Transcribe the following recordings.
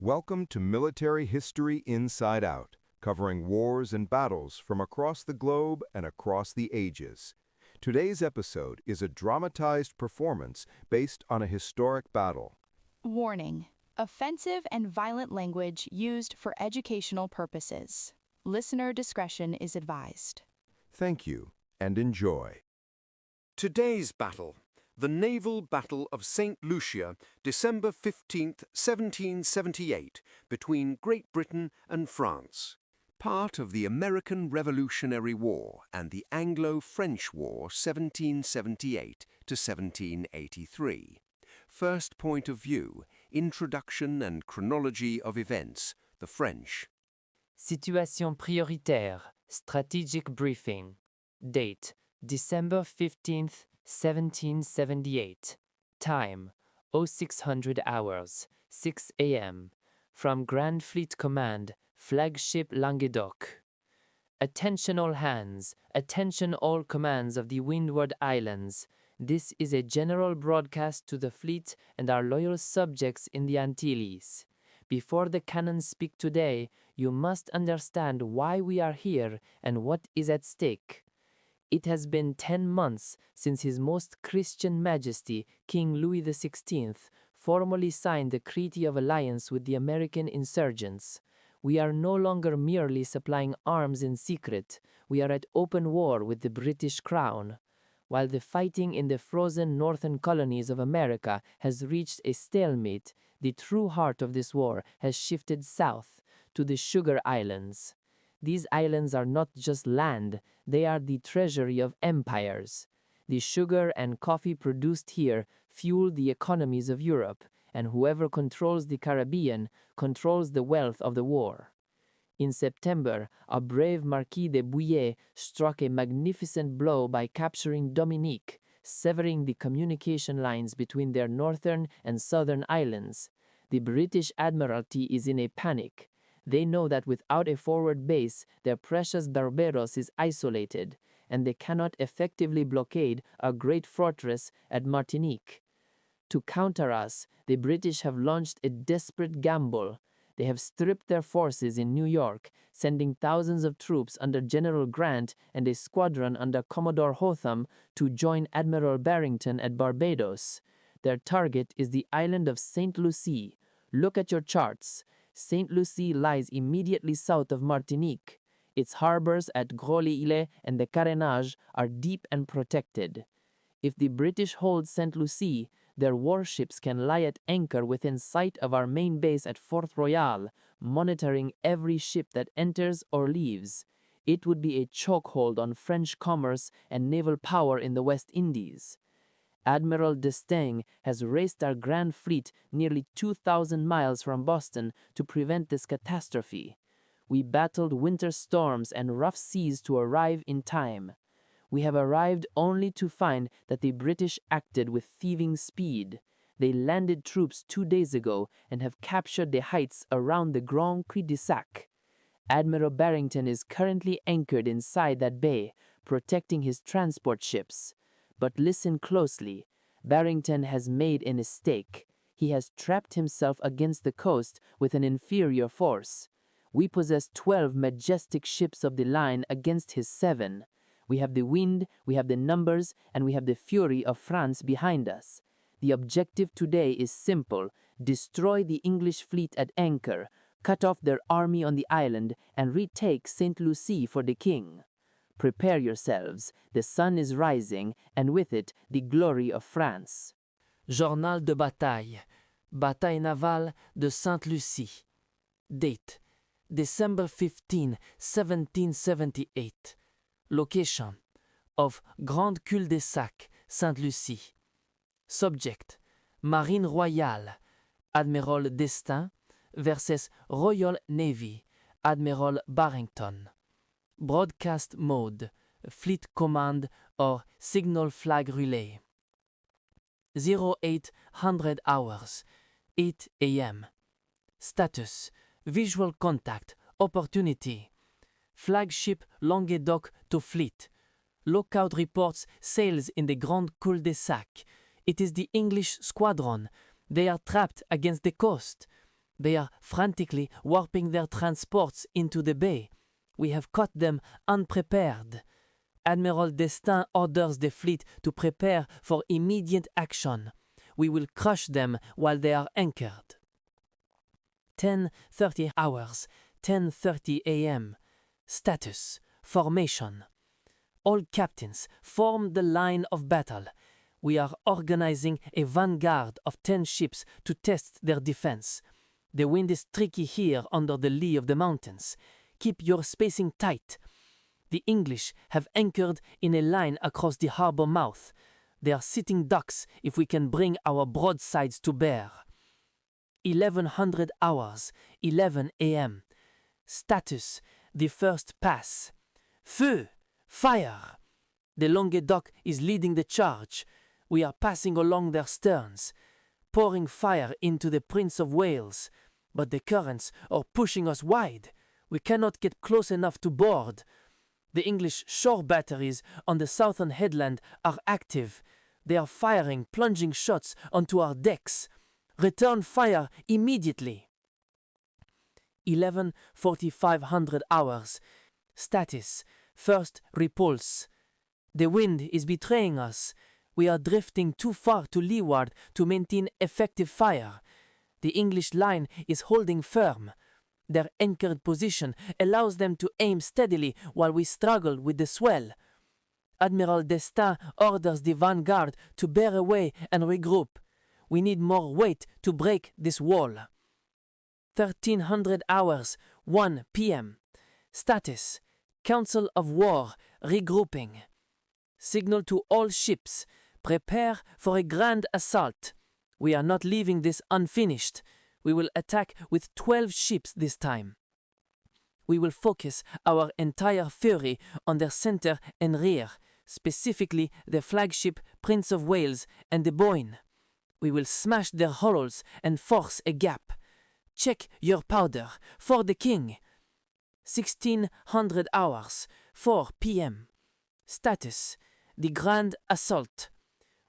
Welcome to Military History Inside Out, covering wars and battles from across the globe and across the ages. Today's episode is a dramatized performance based on a historic battle. Warning: offensive and violent language used for educational purposes. Listener discretion is advised. Thank you, and enjoy. Today's battle, the Naval Battle of St. Lucia, December 15th, 1778, between Great Britain and France. Part of the American Revolutionary War and the Anglo-French War 1778 to 1783. First point of view, introduction and chronology of events, the French. Situation prioritaire, strategic briefing. Date, December 15th, 1778. Time, 0600 hours, 6 a.m. From Grand Fleet Command, Flagship Languedoc. Attention all hands, attention all commands of the Windward Islands. This is a general broadcast to the fleet and our loyal subjects in the Antilles. Before the cannons speak today, you must understand why we are here and what is at stake. It has been 10 months since His Most Christian Majesty, King Louis XVI, formally signed the Treaty of Alliance with the American insurgents. We are no longer merely supplying arms in secret, we are at open war with the British Crown. While the fighting in the frozen northern colonies of America has reached a stalemate, the true heart of this war has shifted south to the Sugar Islands. These islands are not just land, they are the treasury of empires. The sugar and coffee produced here fuel the economies of Europe, and whoever controls the Caribbean controls the wealth of the war. In September, our brave Marquis de Bouillé struck a magnificent blow by capturing Dominique, severing the communication lines between their northern and southern islands. The British Admiralty is in a panic. They know that without a forward base, their precious Barbados is isolated, and they cannot effectively blockade our great fortress at Martinique. To counter us, the British have launched a desperate gamble. They have stripped their forces in New York, sending thousands of troops under General Grant and a squadron under Commodore Hotham to join Admiral Barrington at Barbados. Their target is the island of St. Lucie. Look at your charts. St. Lucie lies immediately south of Martinique. Its harbors at Gros-les-Îles and the Carénage are deep and protected. If the British hold St. Lucie, their warships can lie at anchor within sight of our main base at Fort Royal, monitoring every ship that enters or leaves. It would be a chokehold on French commerce and naval power in the West Indies. Admiral d'Estaing has raced our Grand Fleet nearly 2,000 miles from Boston to prevent this catastrophe. We battled winter storms and rough seas to arrive in time. We have arrived only to find that the British acted with thieving speed. They landed troops 2 days ago and have captured the heights around the Grand Cul-de-Sac. Admiral Barrington is currently anchored inside that bay, protecting his transport ships. But listen closely. Barrington has made a mistake. He has trapped himself against the coast with an inferior force. We possess 12 majestic ships of the line against his 7. We have the wind, we have the numbers, and we have the fury of France behind us. The objective today is simple: destroy the English fleet at anchor, cut off their army on the island, and retake St. Lucie for the king. Prepare yourselves, the sun is rising, and with it the glory of France. Journal de bataille. Bataille navale de Sainte-Lucie. Date, December 15, 1778. Location, of Grand Cul-de-Sac, Sainte-Lucie. Subject, Marine Royale, Admiral d'Estaing versus Royal Navy, Admiral Barrington. Broadcast mode, Fleet Command or Signal Flag Relay. 0800 hours, 8 a.m. Status, Visual Contact, Opportunity. Flagship Languedoc to Fleet. Lookout reports sails in the Grand Cul-de-Sac. It is the English squadron. They are trapped against the coast. They are frantically warping their transports into the bay. We have caught them unprepared. Admiral Destin orders the fleet to prepare for immediate action. We will crush them while they are anchored. 10:30 hours, 10:30 a.m. Status, formation. All captains, form the line of battle. We are organizing a vanguard of 10 ships to test their defense. The wind is tricky here under the lee of the mountains. Keep your spacing tight. The English have anchored in a line across the harbor mouth. They are sitting ducks if we can bring our broadsides to bear. 1100 hours, 11 a.m. Status, the first pass. Feu! Fire! The Languedoc is leading the charge. We are passing along their sterns, pouring fire into the Prince of Wales. But the currents are pushing us wide. We cannot get close enough to board. The English shore batteries on the southern headland are active. They are firing plunging shots onto our decks. Return fire immediately. 11:45 hours. Status, first repulse. The wind is betraying us. We are drifting too far to leeward to maintain effective fire. The English line is holding firm. Their anchored position allows them to aim steadily while we struggle with the swell. Admiral Destin orders the vanguard to bear away and regroup. We need more weight to break this wall. 1300 hours, 1 p.m. Status, Council of War, regrouping. Signal to all ships, prepare for a grand assault. We are not leaving this unfinished. We will attack with 12 ships this time. We will focus our entire fury on their center and rear, specifically the flagship Prince of Wales and the Boyne. We will smash their hulls and force a gap. Check your powder for the king. 1600 hours, 4 p.m. Status, the grand assault.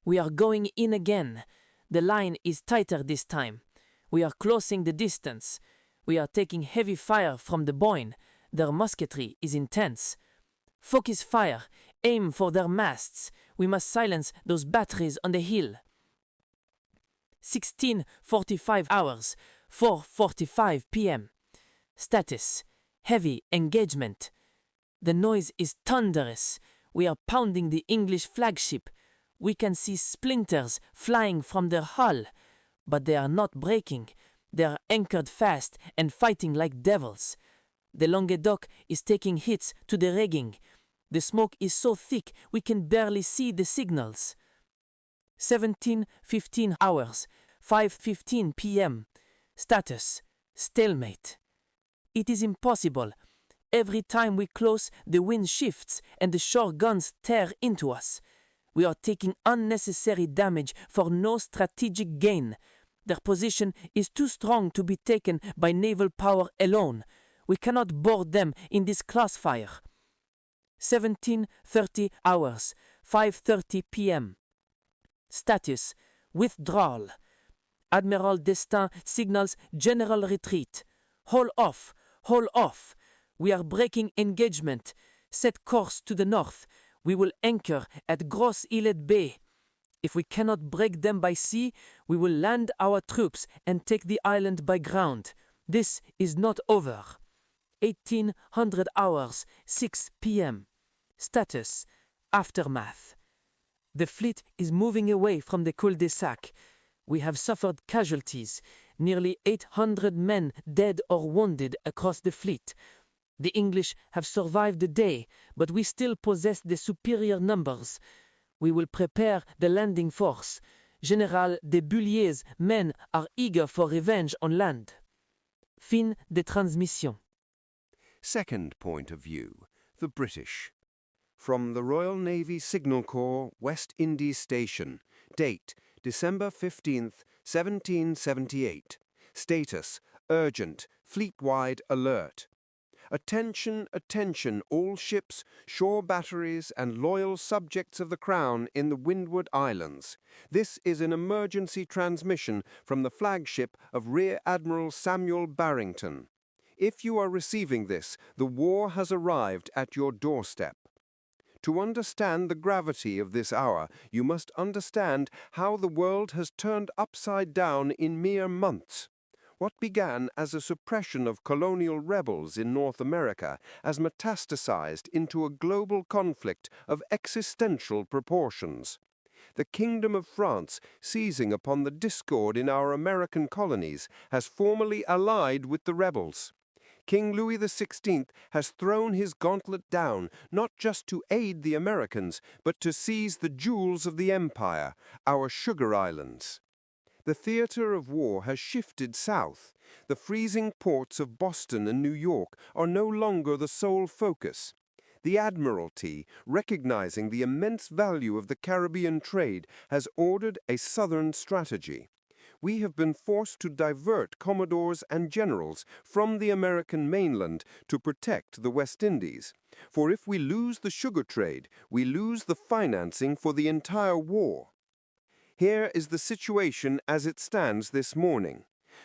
We are going in again. The line is tighter this time. We are closing the distance. We are taking heavy fire from the Boyne. Their musketry is intense. Focus fire. Aim for their masts. We must silence those batteries on the hill. 16:45 hours, 4:45 p.m. Status, heavy engagement. The noise is thunderous. We are pounding the English flagship. We can see splinters flying from their hull. But they are not breaking. They are anchored fast and fighting like devils. The Languedoc is taking hits to the rigging. The smoke is so thick we can barely see the signals. 17:15 hours, 5:15 p.m. Status, stalemate. It is impossible. Every time we close, the wind shifts and the shore guns tear into us. We are taking unnecessary damage for no strategic gain. Their position is too strong to be taken by naval power alone. We cannot board them in this crossfire. 17:30 hours, 5:30 p.m. Status, withdrawal. Admiral Destin signals general retreat. Haul off, haul off. We are breaking engagement. Set course to the north. We will anchor at Grosse Islet Bay. If we cannot break them by sea, we will land our troops and take the island by ground. This is not over. 1800 hours, 6 p.m. Status, aftermath. The fleet is moving away from the cul-de-sac. We have suffered casualties, nearly 800 men dead or wounded across the fleet. The English have survived the day, but we still possess the superior numbers. We will prepare the landing force. General de Bullier's men are eager for revenge on land. Fin de transmission. Second point of view, the British. From the Royal Navy Signal Corps, West Indies Station. Date, December 15th, 1778. Status, urgent, fleet-wide alert. Attention, attention, all ships, shore batteries, and loyal subjects of the Crown in the Windward Islands. This is an emergency transmission from the flagship of Rear Admiral Samuel Barrington. If you are receiving this, the war has arrived at your doorstep. To understand the gravity of this hour, you must understand how the world has turned upside down in mere months. What began as a suppression of colonial rebels in North America has metastasized into a global conflict of existential proportions. The Kingdom of France, seizing upon the discord in our American colonies, has formally allied with the rebels. King Louis XVI has thrown his gauntlet down, not just to aid the Americans, but to seize the jewels of the empire, our sugar islands. The theater of war has shifted south. The freezing ports of Boston and New York are no longer the sole focus. The Admiralty, recognizing the immense value of the Caribbean trade, has ordered a southern strategy. We have been forced to divert commodores and generals from the American mainland to protect the West Indies. For if we lose the sugar trade, we lose the financing for the entire war. Here is the situation as it stands this morning.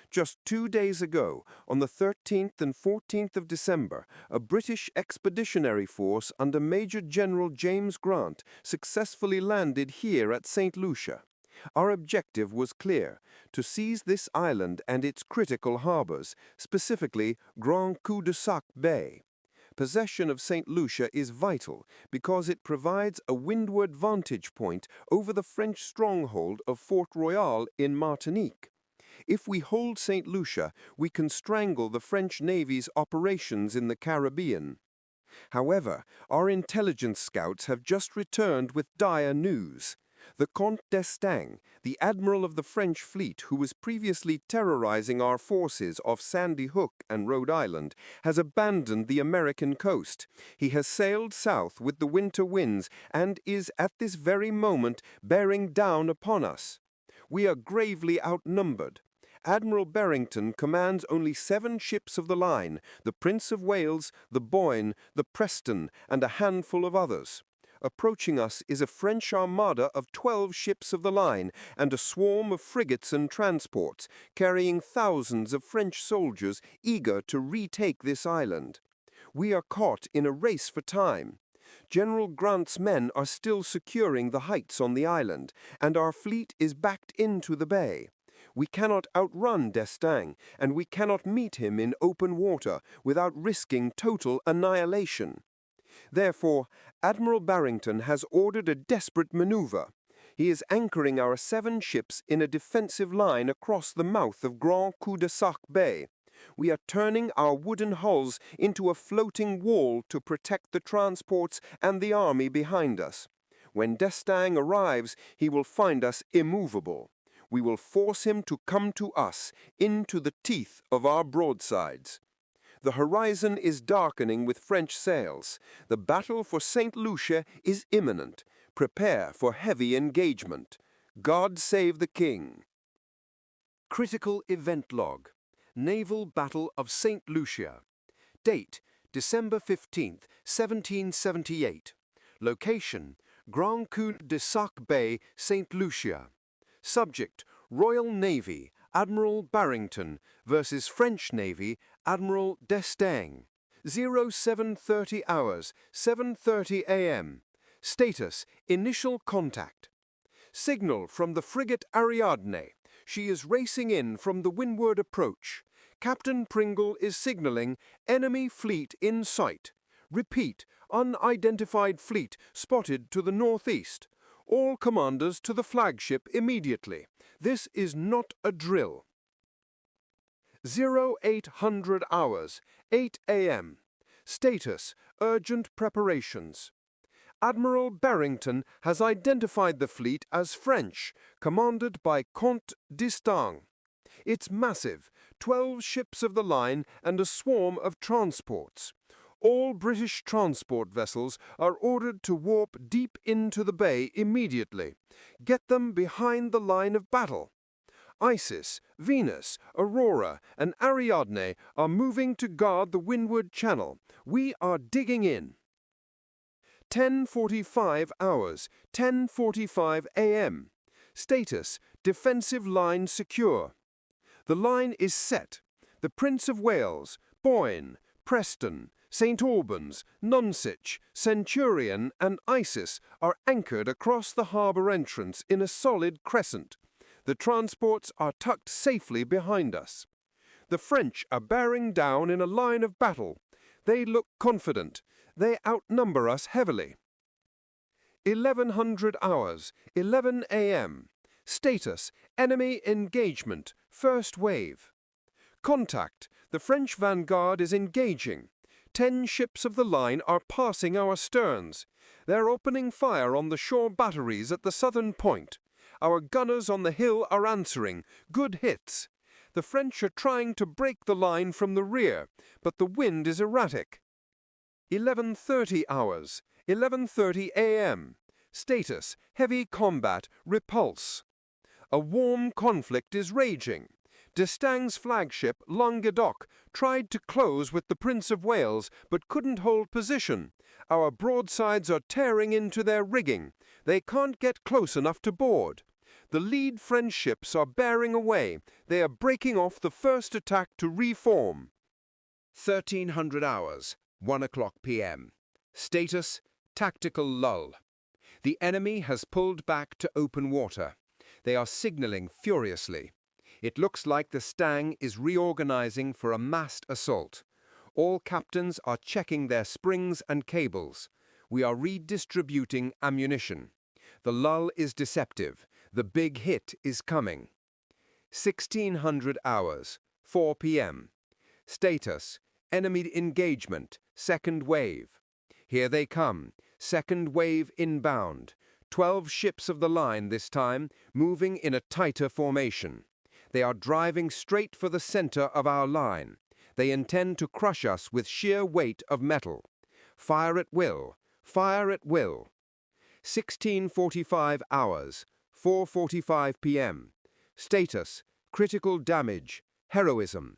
Just 2 days ago, on the 13th and 14th of December, a British expeditionary force under Major General James Grant successfully landed here at St. Lucia. Our objective was clear: to seize this island and its critical harbors, specifically Grand Cul-de-Sac Bay. Possession of St. Lucia is vital because it provides a windward vantage point over the French stronghold of Fort Royal in Martinique. If we hold St. Lucia, we can strangle the French Navy's operations in the Caribbean. However, our intelligence scouts have just returned with dire news. The Comte d'Estaing, the admiral of the French fleet who was previously terrorizing our forces off Sandy Hook and Rhode Island, has abandoned the American coast. He has sailed south with the winter winds and is at this very moment bearing down upon us. We are gravely outnumbered. Admiral Barrington commands only 7 ships of the line: the Prince of Wales, the Boyne, the Preston, and a handful of others. Approaching us is a French armada of 12 ships of the line and a swarm of frigates and transports, carrying thousands of French soldiers eager to retake this island. We are caught in a race for time. General Grant's men are still securing the heights on the island, and our fleet is backed into the bay. We cannot outrun d'Estaing, and we cannot meet him in open water without risking total annihilation. Therefore, Admiral Barrington has ordered a desperate maneuver. He is anchoring our 7 ships in a defensive line across the mouth of Grand Cul-de-Sac Bay. We are turning our wooden hulls into a floating wall to protect the transports and the army behind us. When d'Estaing arrives, he will find us immovable. We will force him to come to us, into the teeth of our broadsides. The horizon is darkening with French sails. The battle for St. Lucia is imminent. Prepare for heavy engagement. God save the King. Critical Event Log. Naval Battle of St. Lucia. Date: December 15, 1778. Location: Grand Cul-de-Sac Bay, St. Lucia. Subject: Royal Navy, Admiral Barrington versus French Navy, Admiral d'Estaing. 0730 hours, 7:30 a.m. Status: Initial contact. Signal from the frigate Ariadne. She is racing in from the windward approach. Captain Pringle is signaling enemy fleet in sight. Repeat, unidentified fleet spotted to the northeast. All commanders to the flagship immediately. This is not a drill. 0800 hours, 8 a.m. Status: Urgent preparations. Admiral Barrington has identified the fleet as French, commanded by Comte d'Estaing. It's massive: 12 ships of the line and a swarm of transports. All British transport vessels are ordered to warp deep into the bay immediately. Get them behind the line of battle. Isis, Venus, Aurora, and Ariadne are moving to guard the windward channel. We are digging in. 10:45 hours, 10:45 a.m. Status, defensive line secure. The line is set. The Prince of Wales, Boyne, Preston, St. Albans, Nonsuch, Centurion, and Isis are anchored across the harbour entrance in a solid crescent. The transports are tucked safely behind us. The French are bearing down in a line of battle. They look confident. They outnumber us heavily. 1100 hours, 11 a.m. Status, enemy engagement, first wave. Contact, the French vanguard is engaging. 10 ships of the line are passing our sterns. They're opening fire on the shore batteries at the southern point. Our gunners on the hill are answering. Good hits. The French are trying to break the line from the rear, but the wind is erratic. 11:30 hours, 11:30 a.m. Status, heavy combat, repulse. A warm conflict is raging. D'Estaing's flagship, Languedoc, tried to close with the Prince of Wales, but couldn't hold position. Our broadsides are tearing into their rigging. They can't get close enough to board. The lead French ships are bearing away. They are breaking off the first attack to reform. 1300 hours, 1 o'clock p.m. Status, tactical lull. The enemy has pulled back to open water. They are signaling furiously. It looks like the Stang is reorganizing for a massed assault. All captains are checking their springs and cables. We are redistributing ammunition. The lull is deceptive. The big hit is coming. 1600 hours, 4 p.m. Status, enemy engagement, second wave. Here they come, second wave inbound. 12 ships of the line this time, moving in a tighter formation. They are driving straight for the center of our line. They intend to crush us with sheer weight of metal. Fire at will. Fire at will. 1645 hours, 4:45 p.m. Status, critical damage, heroism.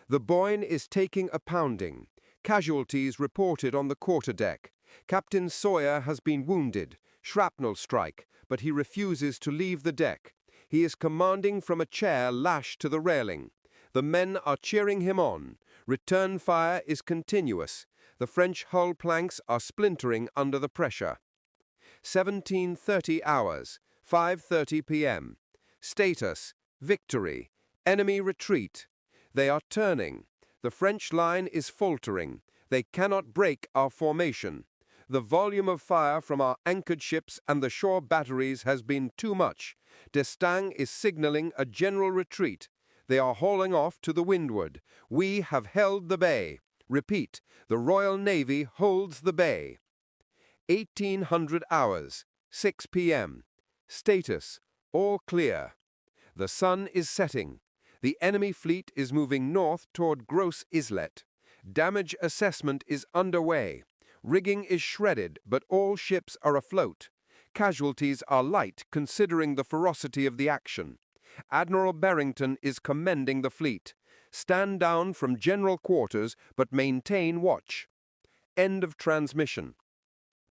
The Boyne is taking a pounding. Casualties reported on the quarterdeck. Captain Sawyer has been wounded. Shrapnel strike, but he refuses to leave the deck. He is commanding from a chair lashed to the railing. The men are cheering him on. Return fire is continuous. The French hull planks are splintering under the pressure. 1730 hours, 5:30 p.m. Status, victory. Enemy retreat. They are turning. The French line is faltering. They cannot break our formation. The volume of fire from our anchored ships and the shore batteries has been too much. D'Estaing is signaling a general retreat. They are hauling off to the windward. We have held the bay. Repeat, the Royal Navy holds the bay. 1800 hours, 6 p.m. Status, all clear. The sun is setting. The enemy fleet is moving north toward Gros Islet. Damage assessment is underway. Rigging is shredded, but all ships are afloat. Casualties are light considering the ferocity of the action. Admiral Barrington is commending the fleet. Stand down from general quarters, but maintain watch. End of transmission.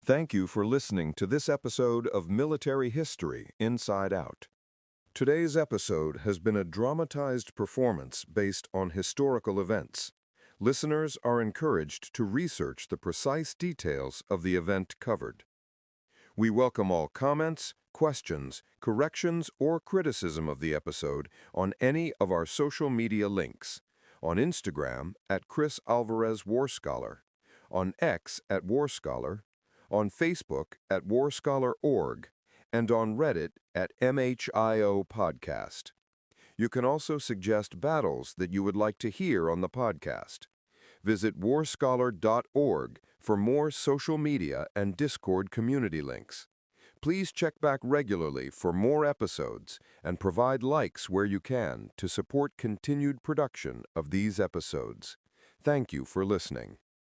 Thank you for listening to this episode of Military History Inside Out. Today's episode has been a dramatized performance based on historical events. Listeners are encouraged to research the precise details of the event covered. We welcome all comments, questions, corrections, or criticism of the episode on any of our social media links. On Instagram at Chris Alvarez War Scholar, on X at War Scholar, on Facebook at warscholar.org, and on Reddit at MHIO Podcast. You can also suggest battles that you would like to hear on the podcast. Visit warscholar.org for more social media and Discord community links. Please check back regularly for more episodes and provide likes where you can to support continued production of these episodes. Thank you for listening.